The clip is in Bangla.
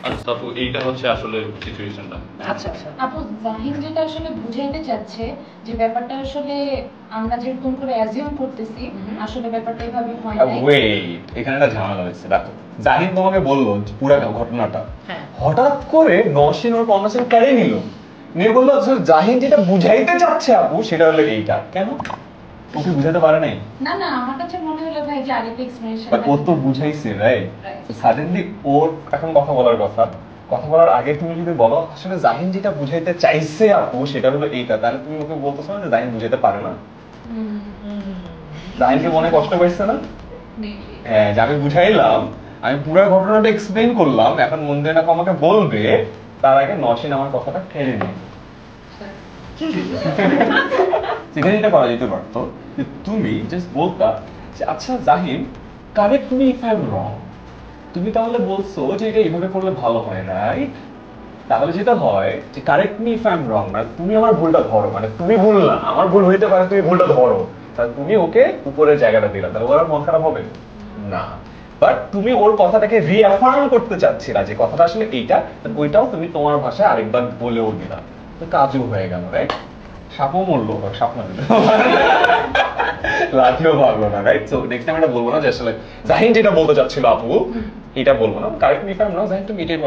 আচ্ছা আপু এইটা হচ্ছে আসলে সিচুয়েশনটা। আচ্ছা আচ্ছা আপু জাহিদ যেটা আসলে বুঝাইতে চাচ্ছে যে ব্যাপারটা আসলে আমরা যেরকম করে অ্যাজিউম করতেছি আসলে ব্যাপারটা এইভাবে হয় না। ওয়েট, এখানে একটা ঝামেলা হয়েছে। দেখো, জাহিদ তোমাকে বললো যে পুরো ঘটনাটা, হ্যাঁ। হঠাৎ করে নসীন ওর কনভারসেশন কেড়ে নিল, নিয়ে বললো আসলে জাহিদ যেটা বুঝাইতে চাচ্ছে আপু সেটা হলো এইটা। কেন ওকে বুঝাতে পারে নাই? না না আমার কাছে মনে হলো ভাই যে আরেকটা এক্সপ্লেনেশন বাট ও তো বুঝাইছে, রাইট? Right. সাডেনলি ওর এখন কথা বলার কথা, কথা বলার আগে তুমি যদি বলো আসলে জাহিদ যেটা বুঝাইতে চাইছে আপু সেটা হলো এইটা, তাহলে তুমি ওকে বলতেছো না যে জাহিদ বুঝাইতে পারে না? জাহিদকে মনে কষ্ট পাইছে না? হ্যাঁ, যে আমি বুঝাইলাম, আমি পুরো ঘটনাটা এক্সপ্লেইন করলাম, এখন মন্দিরা আমাকে বলবে, তার আগে নসীন আমার কথাটা ঠেলে নেই। সেখানে এটা করা যেতে পারতো যে তুমি জাস্ট বলতা যে আচ্ছা Zahid, correct me if I am রং। তুমি তাহলে বলছো যে এটা এইভাবে করলে ভালো হয়, রাইট? তাহলে যেটা হয় যে correct me if I am রং, মানে তুমি আমার ভুলটা ধরো, মানে তুমি ভুল না, আমার ভুল হইতে পারে, তুমি ভুলটা ধরো, তাহলে তুমি ওকে উপরের জায়গাটা দিলা, তাহলে ওর আর মন খারাপ হবে না। বাট তুমি ওর কথাটাকে রিঅ্যাফার্ম করতে চাচ্ছিলা যে কথাটা আসলে এইটা, ওইটাও তুমি তোমার ভাষায় আরেকবার বলেও দিলা, তো কাজও হয়ে গেল, রাইট? সাপও মরলো, সাপ না দিল, লাঠিও ভাগলো না, রাইট? সো নেক্সট টাইম এটা বলবো না যে আসলে জাহিন যেটা বলতে চাচ্ছিল আপু এটা বলবো না, correct me if I am রং, জাহিন তুমি এটাই